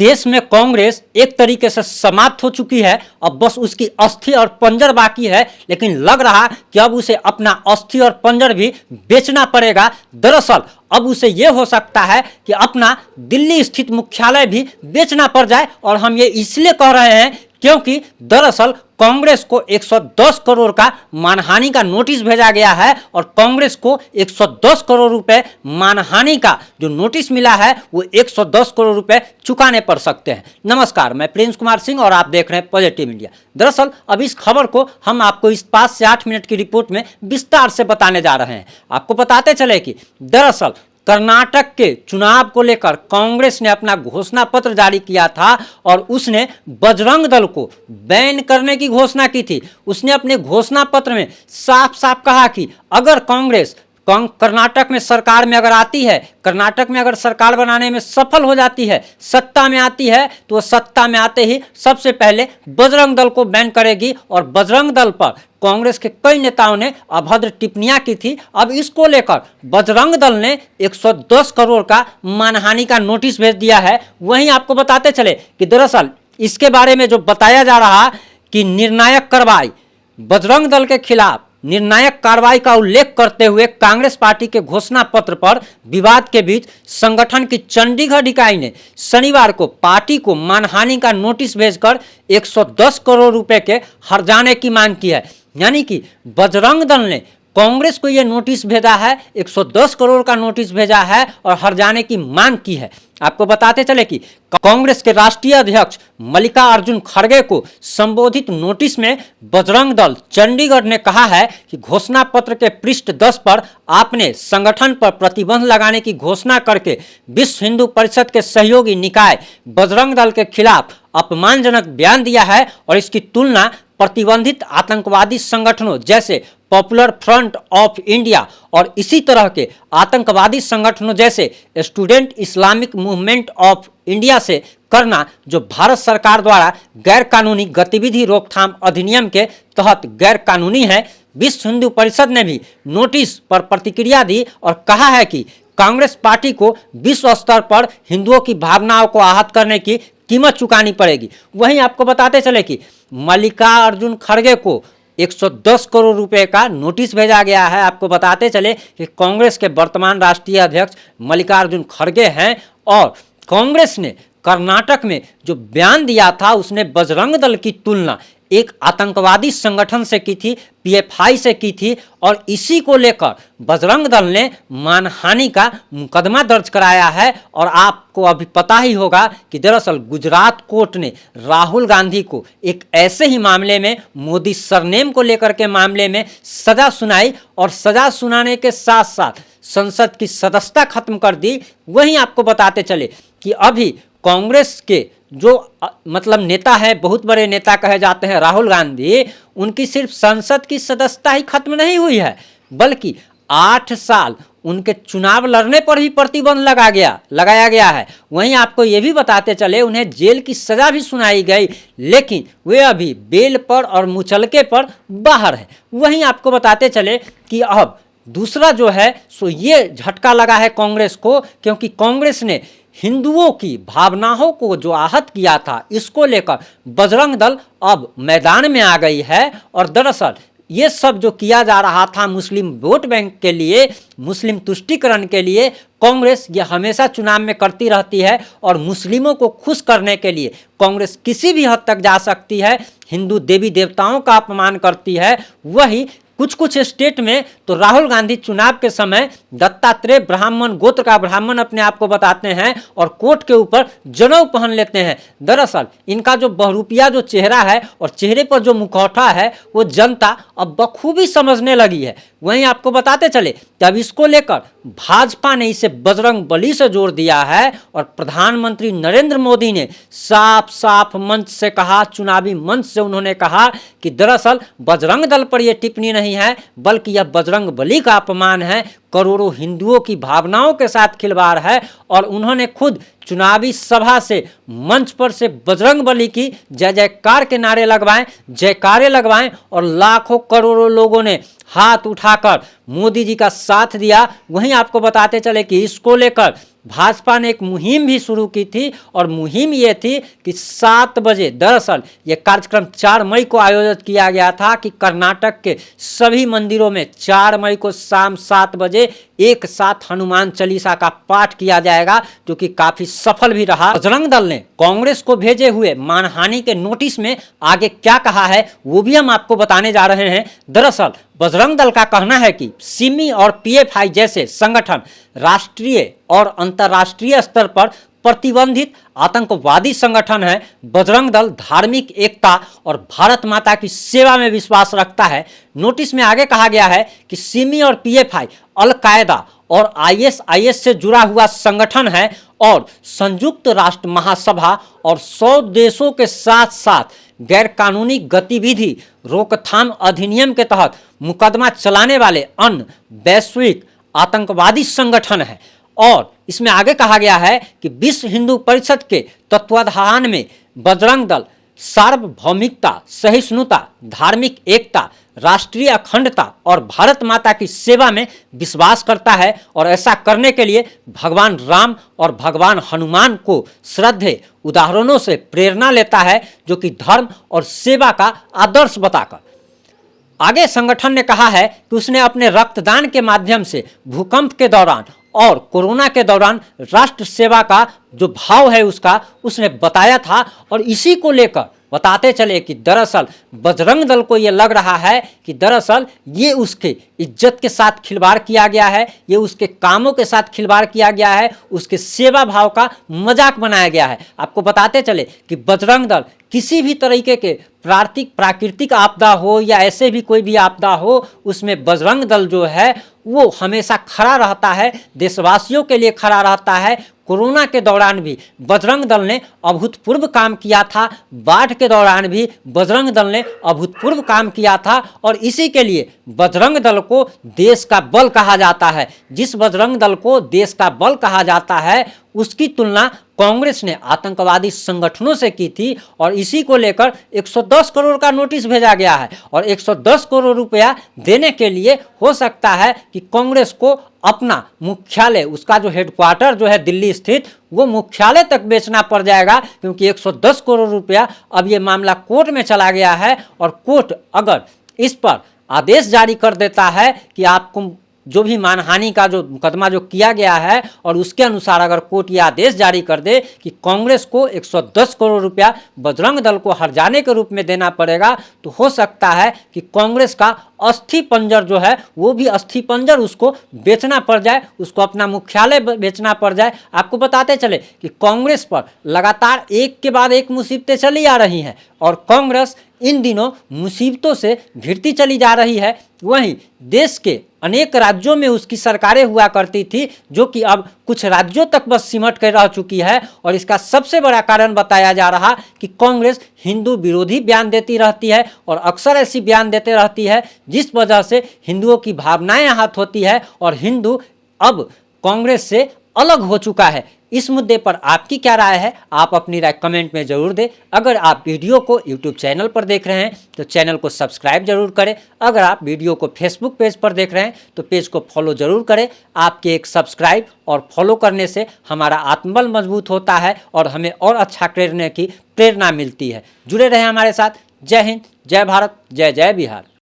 देश में कांग्रेस एक तरीके से समाप्त हो चुकी है। अब बस उसकी अस्थि और पंजर बाकी है, लेकिन लग रहा कि अब उसे अपना अस्थि और पंजर भी बेचना पड़ेगा। दरअसल अब उसे यह हो सकता है कि अपना दिल्ली स्थित मुख्यालय भी बेचना पड़ जाए। और हम ये इसलिए कह रहे हैं क्योंकि दरअसल कांग्रेस को 110 करोड़ का मानहानि का नोटिस भेजा गया है और कांग्रेस को 110 करोड़ रुपए मानहानि का जो नोटिस मिला है वो 110 करोड़ रुपए चुकाने पड़ सकते हैं। नमस्कार, मैं प्रिंस कुमार सिंह और आप देख रहे हैं पॉजिटिव इंडिया। दरअसल अब इस खबर को हम आपको इस 5 से 8 मिनट की रिपोर्ट में विस्तार से बताने जा रहे हैं। आपको बताते चले कि दरअसल कर्नाटक के चुनाव को लेकर कांग्रेस ने अपना घोषणा पत्र जारी किया था और उसने बजरंग दल को बैन करने की घोषणा की थी। उसने अपने घोषणा पत्र में साफ साफ कहा कि अगर कांग्रेस कर्नाटक में सरकार में अगर आती है, कर्नाटक में अगर सरकार बनाने में सफल हो जाती है, सत्ता में आती है, तो वह सत्ता में आते ही सबसे पहले बजरंग दल को बैन करेगी। और बजरंग दल पर कांग्रेस के कई नेताओं ने अभद्र टिप्पणियां की थी। अब इसको लेकर बजरंग दल ने 110 करोड़ का मानहानि का नोटिस भेज दिया है। वहीं आपको बताते चले कि दरअसल इसके बारे में जो बताया जा रहा कि निर्णायक कार्रवाई बजरंग दल के खिलाफ निर्णायक कार्रवाई का उल्लेख करते हुए कांग्रेस पार्टी के घोषणा पत्र पर विवाद के बीच संगठन की चंडीगढ़ इकाई ने शनिवार को पार्टी को मानहानि का नोटिस भेजकर 110 करोड़ रुपए के हर्जाने की मांग की है। यानी कि बजरंग दल ने कांग्रेस को यह नोटिस भेजा है, 110 करोड़ का नोटिस भेजा है और हर्जाने की मांग की है। आपको बताते चले कि कांग्रेस के राष्ट्रीय अध्यक्ष मल्लिकार्जुन खड़गे को संबोधित नोटिस में बजरंग दल चंडीगढ़ ने कहा है कि घोषणा पत्र के पृष्ठ 10 पर आपने संगठन पर प्रतिबंध लगाने की घोषणा करके विश्व हिंदू परिषद के सहयोगी निकाय बजरंग दल के खिलाफ अपमानजनक बयान दिया है और इसकी तुलना प्रतिबंधित आतंकवादी संगठनों जैसे पॉपुलर फ्रंट ऑफ इंडिया और इसी तरह के आतंकवादी संगठनों जैसे student Islamic movement of India से करना, जो भारत सरकार द्वारा गैर कानूनी गतिविधि रोकथाम अधिनियम के तहत गैर कानूनी है। विश्व हिंदू परिषद ने भी नोटिस पर प्रतिक्रिया दी और कहा है कि कांग्रेस पार्टी को विश्व स्तर पर हिंदुओं की भावनाओं को आहत करने की कीमत चुकानी पड़ेगी। वहीं आपको बताते चले कि मल्लिकार्जुन खड़गे को 110 करोड़ रुपए का नोटिस भेजा गया है। आपको बताते चले कि कांग्रेस के वर्तमान राष्ट्रीय अध्यक्ष मल्लिकार्जुन खड़गे हैं और कांग्रेस ने कर्नाटक में जो बयान दिया था उसने बजरंग दल की तुलना एक आतंकवादी संगठन से की थी, पीएफआई से की थी और इसी को लेकर बजरंग दल ने मानहानि का मुकदमा दर्ज कराया है। और आपको अभी पता ही होगा कि दरअसल गुजरात कोर्ट ने राहुल गांधी को एक ऐसे ही मामले में मोदी सरनेम को लेकर के मामले में सजा सुनाई और सजा सुनाने के साथ साथ संसद की सदस्यता खत्म कर दी। वहीं आपको बताते चले कि अभी कांग्रेस के जो मतलब नेता है, बहुत बड़े नेता कहे जाते हैं राहुल गांधी, उनकी सिर्फ संसद की सदस्यता ही खत्म नहीं हुई है बल्कि 8 साल उनके चुनाव लड़ने पर ही प्रतिबंध लगाया गया है। वहीं आपको ये भी बताते चले उन्हें जेल की सजा भी सुनाई गई, लेकिन वे अभी बेल पर और मुचलके पर बाहर है। वहीं आपको बताते चले कि अब दूसरा जो है सो ये झटका लगा है कांग्रेस को, क्योंकि कांग्रेस ने हिंदुओं की भावनाओं को जो आहत किया था इसको लेकर बजरंग दल अब मैदान में आ गई है। और दरअसल ये सब जो किया जा रहा था मुस्लिम वोट बैंक के लिए, मुस्लिम तुष्टीकरण के लिए, कांग्रेस ये हमेशा चुनाव में करती रहती है और मुस्लिमों को खुश करने के लिए कांग्रेस किसी भी हद तक जा सकती है। हिंदू देवी देवताओं का अपमान करती है। वही कुछ स्टेट में तो राहुल गांधी चुनाव के समय दत्तात्रेय ब्राह्मण गोत्र का ब्राह्मण अपने आप को बताते हैं और कोट के ऊपर जनेऊ पहन लेते हैं। दरअसल इनका जो बहुरूपिया जो चेहरा है और चेहरे पर जो मुखौटा है वो जनता अब बखूबी समझने लगी है। वहीं आपको बताते चले तब इसको लेकर भाजपा ने इसे बजरंग बली से जोड़ दिया है और प्रधानमंत्री नरेंद्र मोदी ने साफ साफ मंच से कहा, चुनावी मंच से उन्होंने कहा कि दरअसल बजरंग दल पर यह टिप्पणी नहीं है बल्कि यह बजरंग बली का अपमान है, करोड़ों हिंदुओं की भावनाओं के साथ खिलवाड़ है। और उन्होंने खुद चुनावी सभा से मंच पर से बजरंग बली की जय जयकार के नारे लगवाएं, जयकारे लगवाएं और लाखों करोड़ों लोगों ने हाथ उठाकर मोदी जी का साथ दिया। वहीं आपको बताते चले कि इसको लेकर भाजपा ने एक मुहिम भी शुरू की थी और मुहिम ये थी कि 7 बजे, दरअसल ये कार्यक्रम 4 मई को आयोजित किया गया था कि कर्नाटक के सभी मंदिरों में 4 मई को शाम 7 बजे एक साथ हनुमान चालीसा का पाठ किया जाएगा, जो कि काफी सफल भी रहा। बजरंग दल ने कांग्रेस को भेजे हुए मानहानि के नोटिस में आगे क्या कहा है वो भी हम आपको बताने जा रहे हैं। दरअसल बजरंग दल का कहना है कि सिमी और पीएफआई जैसे संगठन राष्ट्रीय और अंतर्राष्ट्रीय स्तर पर प्रतिबंधित आतंकवादी संगठन है। बजरंग दल धार्मिक एकता और भारत माता की सेवा में विश्वास रखता है। नोटिस में आगे कहा गया है कि सिमी और पीएफआई अल कायदा और आईएसआईएस से जुड़ा हुआ संगठन है और संयुक्त राष्ट्र महासभा और 100 देशों के साथ साथ गैर कानूनी गतिविधि रोकथाम अधिनियम के तहत मुकदमा चलाने वाले अन्य वैश्विक आतंकवादी संगठन है। और इसमें आगे कहा गया है कि विश्व हिंदू परिषद के तत्वाधान में बजरंग दल सार्वभौमिकता, सहिष्णुता, धार्मिक एकता, राष्ट्रीय अखंडता और भारत माता की सेवा में विश्वास करता है और ऐसा करने के लिए भगवान राम और भगवान हनुमान को श्रद्धेय उदाहरणों से प्रेरणा लेता है, जो कि धर्म और सेवा का आदर्श बताकर। आगे संगठन ने कहा है कि उसने अपने रक्तदान के माध्यम से भूकंप के दौरान और कोरोना के दौरान राष्ट्र सेवा का जो भाव है उसने बताया था। और इसी को लेकर बताते चले कि दरअसल बजरंग दल को ये लग रहा है कि दरअसल ये उसके इज्जत के साथ खिलवाड़ किया गया है, ये उसके कामों के साथ खिलवाड़ किया गया है, उसके सेवा भाव का मजाक बनाया गया है। आपको बताते चले कि बजरंग दल किसी भी तरीके के प्राकृतिक आपदा हो या ऐसे भी कोई भी आपदा हो, उसमें बजरंग दल जो है वो हमेशा खड़ा रहता है, देशवासियों के लिए खड़ा रहता है। कोरोना के दौरान भी बजरंग दल ने अभूतपूर्व काम किया था, बाढ़ के दौरान भी बजरंग दल ने अभूतपूर्व काम किया था और इसी के लिए बजरंग दल को देश का बल कहा जाता है। जिस बजरंग दल को देश का बल कहा जाता है उसकी तुलना कांग्रेस ने आतंकवादी संगठनों से की थी और इसी को लेकर 110 करोड़ का नोटिस भेजा गया है और 110 करोड़ रुपया देने के लिए हो सकता है कि कांग्रेस को अपना मुख्यालय, उसका जो हेडक्वार्टर जो है दिल्ली स्थित, वो मुख्यालय तक बेचना पड़ जाएगा, क्योंकि 110 करोड़ रुपया अब ये मामला कोर्ट में चला गया है और कोर्ट अगर इस पर आदेश जारी कर देता है कि आपको जो भी मानहानि का जो मुकदमा जो किया गया है और उसके अनुसार अगर कोर्ट ये आदेश जारी कर दे कि कांग्रेस को 110 करोड़ रुपया बजरंग दल को हर्जाने के रूप में देना पड़ेगा, तो हो सकता है कि कांग्रेस का अस्थि पंजर जो है वो भी अस्थि पंजर उसको बेचना पड़ जाए, उसको अपना मुख्यालय बेचना पड़ जाए। आपको बताते चले कि कांग्रेस पर लगातार एक के बाद एक मुसीबतें चली आ रही हैं और कांग्रेस इन दिनों मुसीबतों से घिरती चली जा रही है। वहीं देश के अनेक राज्यों में उसकी सरकारें हुआ करती थी, जो कि अब कुछ राज्यों तक बस सिमट कर रह चुकी है और इसका सबसे बड़ा कारण बताया जा रहा कि कांग्रेस हिंदू विरोधी बयान देती रहती है और अक्सर ऐसी बयान देते रहती है जिस वजह से हिंदुओं की भावनाएं आहत होती है और हिंदू अब कांग्रेस से अलग हो चुका है। इस मुद्दे पर आपकी क्या राय है, आप अपनी राय कमेंट में ज़रूर दें। अगर आप वीडियो को यूट्यूब चैनल पर देख रहे हैं तो चैनल को सब्सक्राइब जरूर करें। अगर आप वीडियो को फेसबुक पेज पर देख रहे हैं तो पेज को फॉलो जरूर करें। आपके एक सब्सक्राइब और फॉलो करने से हमारा आत्मबल मजबूत होता है और हमें और अच्छा करने की प्रेरणा मिलती है। जुड़े रहें हमारे साथ। जय हिंद, जय भारत, जय जय बिहार।